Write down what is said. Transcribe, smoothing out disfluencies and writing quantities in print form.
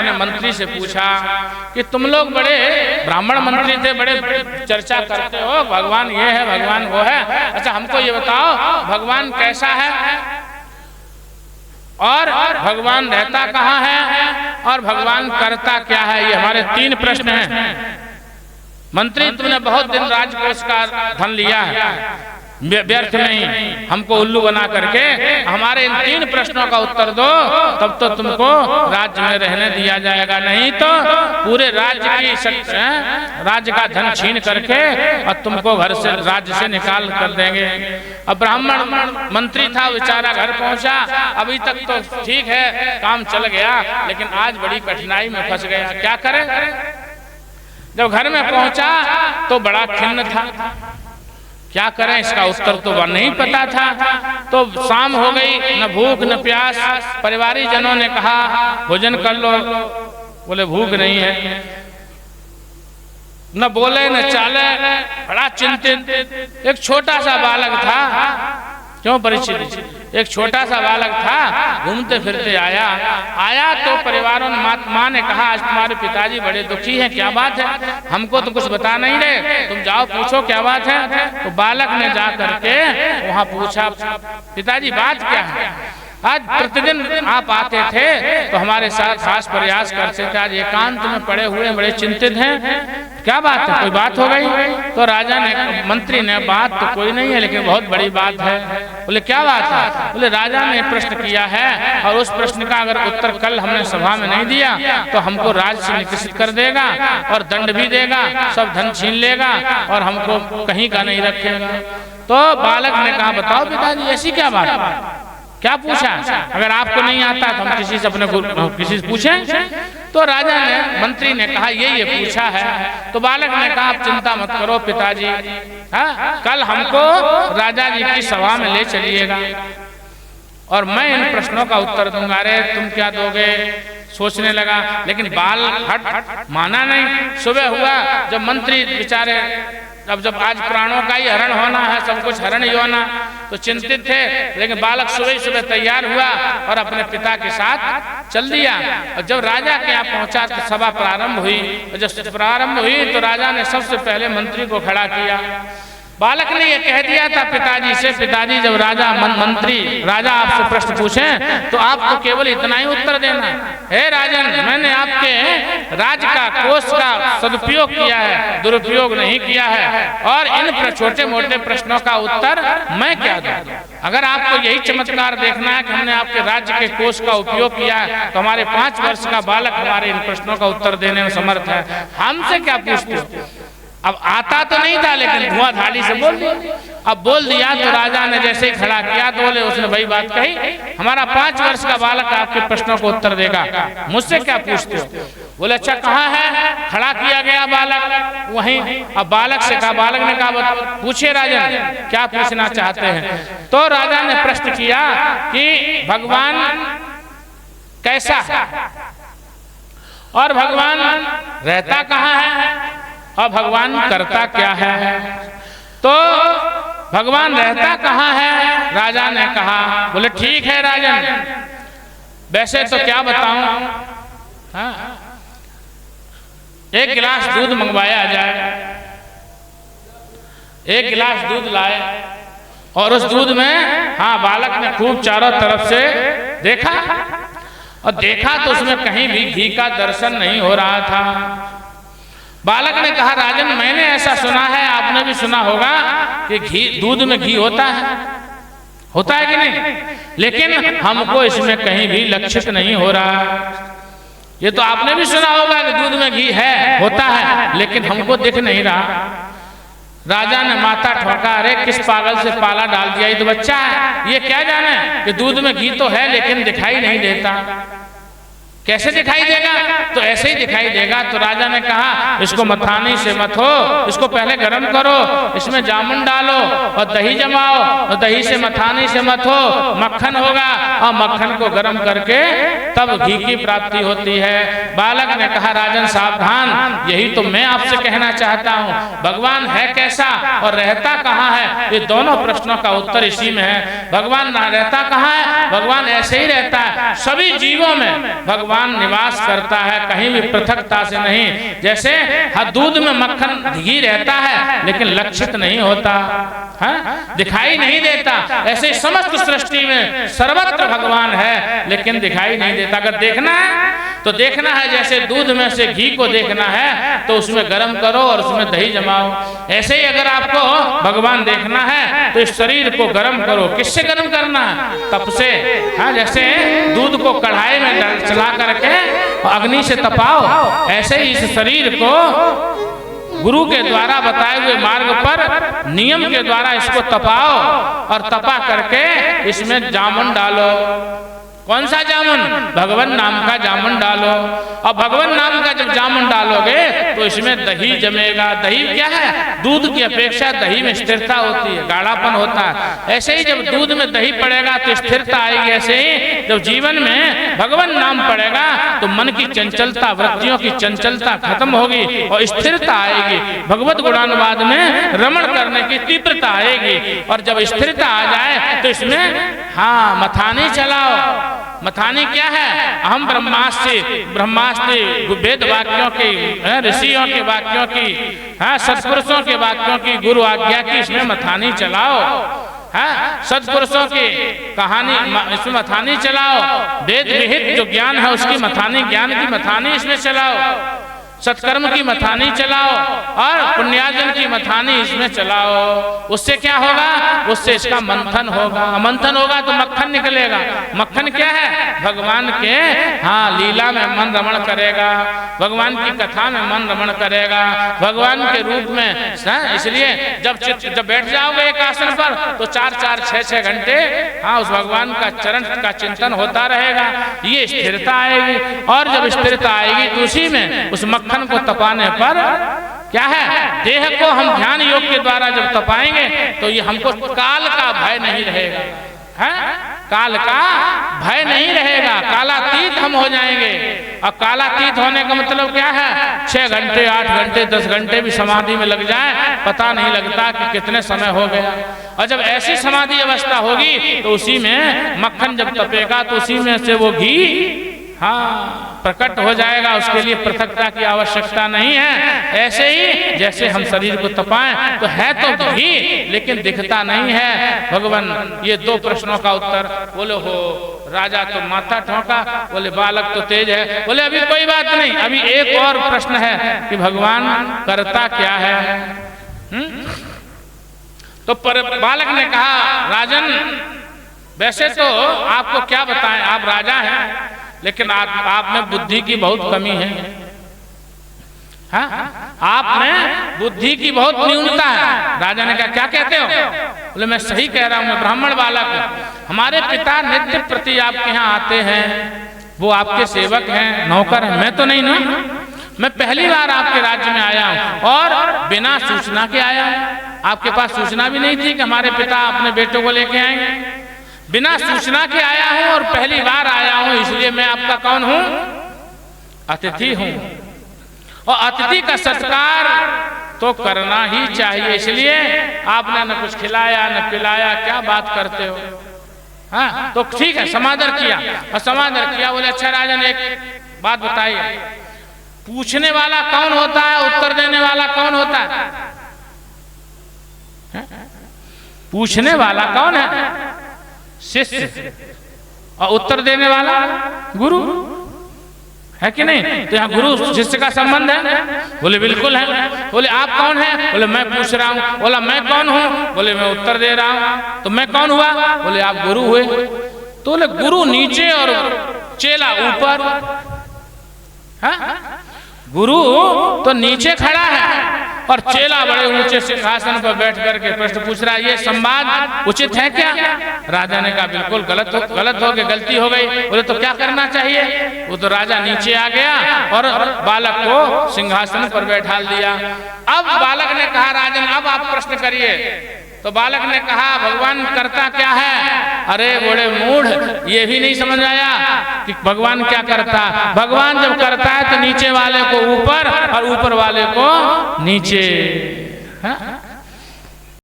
अपने मंत्री से पूछा कि तुम लोग बड़े ब्राह्मण मंत्री थे, बड़े चर्चा करते हो, भगवान ये है, भगवान वो है, अच्छा हमको ये बताओ भगवान कैसा है और भगवान रहता कहाँ है और भगवान करता क्या है। ये हमारे 3 प्रश्न हैं। मंत्री, तुमने बहुत दिन राजकोष का धन लिया है व्यर्थ नहीं, हमको उल्लू बना करके हमारे इन 3 प्रश्नों का उत्तर दो, तब तो तुमको राज्य में रहने दिया जाएगा, नहीं तो पूरे राज्य का धन छीन करके और तुमको घर से राज्य से निकाल कर देंगे। अब ब्राह्मण मंत्री था, बेचारा घर पहुंचा, अभी तक तो ठीक है काम चल गया, लेकिन आज बड़ी कठिनाई में फंस गया। क्या करे? जब घर में पहुंचा तो बड़ा खिन्न था, क्या करें इसका उत्तर तो नहीं पता था। तो शाम हो गई, न भूख न प्यास, परिवारी जनों ने कहा भोजन कर लो, बोले भूख नहीं है, न बोले न चाले, बड़ा चिंतित। एक छोटा सा बालक था, क्यों परिचित, एक छोटा सा बालक था, घूमते फिरते आया तो परिवारों ने माँ ने कहा आज तुम्हारे पिताजी बड़े दुखी हैं, क्या बात है, हमको तो कुछ बता नहीं रहे, तुम जाओ पूछो क्या बात है। तो बालक ने जा करके वहाँ पूछा पिताजी बात क्या है, आज प्रतिदिन आप आते थे तो हमारे साथ खास प्रयास करते थे, आज एकांत में पड़े हुए बड़े चिंतित हैं, क्या बात है, कोई बात हो गई? तो राजा ने, मंत्री ने, बात तो कोई नहीं है लेकिन बहुत बड़ी बात है। बोले क्या बात है? बोले राजा ने प्रश्न किया है और उस प्रश्न का अगर उत्तर कल हमने सभा में नहीं दिया तो हमको राज्य से निष्कासित कर देगा और दंड भी देगा, सब धन छीन लेगा और हमको कहीं का नहीं रखेगा। तो बालक ने कहा बताओ पिताजी ऐसी क्या बात है, क्या पूछा, अगर आपको नहीं आता तो हम किसी से अपने किसी से पूछें। तो राजा ने, मंत्री ने कहा ये पूछा है। तो बालक ने कहा आप चिंता मत करो पिताजी, हाँ कल हमको राजा जी की सभा में ले चलिएगा और मैं इन प्रश्नों का उत्तर दूंगा। अरे तुम क्या दोगे, सोचने लगा, लेकिन बाल हट माना नहीं। सुबह हुआ जब मंत्री बेचारे, अब जब आज प्राणों का ही हरण होना है, सब कुछ हरण ही होना, तो चिंतित थे, लेकिन बालक सुबह सुबह तैयार हुआ और अपने पिता के साथ चल दिया। और जब राजा के यहाँ पहुंचा तो सभा प्रारंभ हुई, और जब प्रारंभ हुई तो राजा ने सबसे पहले मंत्री को खड़ा किया। बालक ने ये कह दिया था पिताजी से, पिताजी जब राजा आपसे प्रश्न पूछें तो आपको केवल इतना ही उत्तर देना है, हे राजन मैंने आपके राज्य का कोष का सदुपयोग किया है, दुरुपयोग नहीं किया है, और इन छोटे मोटे प्रश्नों का उत्तर मैं क्या दूं। अगर आपको यही चमत्कार देखना है कि हमने आपके राज्य के कोष का उपयोग किया है तो हमारे 5 वर्ष का बालक हमारे इन प्रश्नों का उत्तर देने में समर्थ है, हमसे क्या पूछते हो। अब आता तो नहीं था लेकिन धुआंधाड़ी से बोल दिया। अब बोल दिया तो राजा ने जैसे ही खड़ा किया तो बोले, उसने वही बात कही, हमारा 5 वर्ष का बालक आपके प्रश्नों को उत्तर देगा, मुझसे क्या पूछते हो। बोले अच्छा कहाँ है, खड़ा किया गया बालक वहीं। अब बालक से कहा, बालक ने कहा पूछे राजन क्या पूछना चाहते हैं। तो राजा ने प्रश्न किया कि भगवान कैसा है और भगवान रहता कहाँ है और भगवान करता क्या है। तो भगवान रहता कहाँ है, राजा ने कहा। बोले ठीक है राजन, वैसे तो क्या बताऊं, हाँ? एक गिलास दूध मंगवाया जाए, एक गिलास दूध लाए और उस दूध में, हाँ बालक ने खूब चारों तरफ से देखा और देखा तो उसमें कहीं भी घी का दर्शन नहीं हो रहा था। बालक ने कहा राजन मैंने ऐसा सुना है, आपने भी सुना होगा कि घी, दूध में घी होता है कि नहीं, लेकिन हमको इसमें कहीं भी लक्षित नहीं हो रहा। ये तो आपने भी सुना होगा कि दूध में घी होता है लेकिन हमको दिख नहीं रहा। राजा ने माथा ठोका, अरे किस पागल से पाला डाल दिया, ये तो बच्चा है, ये क्या जाने कि दूध में घी तो है लेकिन दिखाई नहीं देता। कैसे दिखाई देगा, तो ऐसे ही दिखाई देगा। तो राजा ने कहा इसको मथानी से मथो, इसको पहले गर्म करो, इसमें जामुन डालो और दही जमाओ और दही से मथानी से मथो, मक्खन होगा और मक्खन को गर्म करके तब घी की प्राप्ति होती है। बालक ने कहा राजन सावधान, यही तो मैं आपसे कहना चाहता हूँ, भगवान है कैसा और रहता कहाँ है, ये दोनों प्रश्नों का उत्तर इसी में है। भगवान रहता कहाँ है, भगवान ऐसे ही रहता है, सभी जीवों में भगवान भगवान निवास करता है, कहीं भी पृथकता से नहीं। जैसे हर दूध में मक्खन घी रहता है लेकिन लक्षित नहीं होता है, दिखाई नहीं देता, ऐसे समस्त सृष्टि में सर्वत्र भगवान है लेकिन दिखाई नहीं देता। अगर देखना है तो देखना है जैसे दूध में से घी को देखना है तो उसमें गर्म करो और उसमें दही जमाओ। ऐसे ही अगर आपको भगवान देखना है तो इस शरीर को गर्म करो। किससे गर्म करना है? तप से। हाँ, जैसे दूध को कढ़ाई में चला करके अग्नि से तपाओ, ऐसे ही इस शरीर को गुरु के द्वारा बताए हुए मार्ग पर नियम के द्वारा इसको तपाओ और तपा करके इसमें जामुन डालो। कौन सा जामुन? भगवान नाम का जामुन डालो। और भगवान नाम का जब जामुन डालोगे तो इसमें दही जमेगा। दही क्या है? दूध की अपेक्षा दही में स्थिरता होती है, गाढ़ापन होता है। ऐसे ही जब दूध में दही पड़ेगा तो स्थिरता आएगी। ऐसे ही जब जीवन में भगवान नाम पड़ेगा तो मन की चंचलता, वृत्तियों की चंचलता खत्म होगी और स्थिरता आएगी। भगवत गुणानुवाद में रमण करने की तीव्रता आएगी। और जब स्थिरता आ जाए तो इसमें हाँ मथानी चलाओ। मथानी क्या है? अहम ब्रह्मास्त्र वेद वाक्यों की, ऋषियों के वाक्यों की, सत्पुरुषों के वाक्यों की, गुरु आज्ञा की इसमें मथानी चलाओ। सत्पुरुषों की कहानी इसमें मथानी चलाओ। वेद विहित जो ज्ञान है उसकी मथानी, ज्ञान की मथानी इसमें चलाओ। सत्कर्म की मथानी चलाओ और पुण्यार्जन की मथानी इसमें चलाओ। उससे क्या होगा? उससे इसका मंथन होगा। मंथन होगा तो मक्खन निकलेगा। मक्खन क्या है? भगवान के हाँ लीला में मन रमण करेगा, भगवान की कथा में मन रमण करेगा, भगवान के रूप में। इसलिए जब बैठ जाओगे एक आसन पर तो 4-4, 6-6 घंटे हाँ उस भगवान का चरण का चिंतन होता रहेगा। ये स्थिरता आएगी। और जब स्थिरता आएगी तो उसी में उस मक्खन को तपाने पर क्या है? देह को हम ध्यान योग के द्वारा जब तपाएंगे तो ये हमको काल का भय नहीं रहेगा। है? काल का भय नहीं रहेगा, कालातीत हम हो जाएंगे। और कालातीत होने का मतलब क्या है? 6 घंटे, 8 घंटे, 10 घंटे भी समाधि में लग जाए पता नहीं लगता कि कितने समय हो गया। और जब ऐसी समाधि अवस्था होगी तो उसी में मक्खन जब तपेगा तो उसी में से वो घी हाँ प्रकट हो जाएगा। उसके लिए पृथकता की आवश्यकता नहीं है। ऐसे ही जैसे हम शरीर को तपाएं तो है तो घी लेकिन दिखता नहीं है। भगवान ये 2 प्रश्नों का उत्तर। बोले हो राजा तो माथा ठोका, बोले बालक तो तेज है। बोले अभी कोई बात नहीं, अभी एक और प्रश्न है कि भगवान करता क्या है। तो बालक ने कहा राजन वैसे तो आपको क्या बताएं, आप राजा हैं लेकिन आप में बुद्धि की बहुत कमी है। हाँ? आप में बुद्धि की बहुत न्यूनता है। राजा ने कहा क्या कहते हो? बोले मैं सही कह रहा हूँ, मैं ब्राह्मण बालक हूँ। हमारे पिता नित्य प्रति आपके यहाँ आते हैं, वो आपके सेवक हैं, नौकर हैं। मैं तो नहीं ना, मैं पहली बार आपके राज्य में आया हूँ और बिना सूचना के आया हूँ। आपके पास सूचना भी नहीं थी कि हमारे पिता अपने बेटों को लेके आएंगे। बिना सूचना के आया हूं और पहली बार आया हूं, इसलिए मैं आपका कौन हूं? अतिथि हूं। और अतिथि का सत्कार तो करना ही चाहिए। इसलिए आपने न कुछ खिलाया न पिलाया, क्या बात करते हो? हाँ तो ठीक है, समादर किया। और समादर किया। बोले अच्छा राजन एक बात बताइए, पूछने वाला कौन होता है, उत्तर देने वाला कौन होता है? पूछने वाला कौन है? शिष्य। और उत्तर देने वाला गुरु है कि नहीं? तो यहाँ गुरु शिष्य का संबंध है। बोले बिल्कुल है। बोले आप कौन है? बोले मैं पूछ रहा हूँ। बोला मैं कौन हूँ? बोले मैं उत्तर दे रहा हूँ। तो मैं कौन हुआ? बोले आप गुरु हुए। तो बोले गुरु नीचे और चेला ऊपर। गुरु तो नीचे खड़ा है और चेला बड़े ऊंचे सिंहासन पर बैठ करके प्रश्न पूछ रहा है। ये संवाद उचित है क्या? राजा ने कहा बिल्कुल गलत हो गई, गलती हो गई। बोले तो क्या करना चाहिए? वो तो राजा नीचे आ गया और बालक को सिंहासन पर बैठा दिया। अब बालक ने कहा राजन अब आप प्रश्न करिए। तो बालक ने कहा भगवान करता क्या है? अरे बड़े मूढ़, ये भी नहीं समझ आया कि भगवान क्या करता। भगवान जब करता है तो नीचे वाले को ऊपर और ऊपर वाले को नीचे।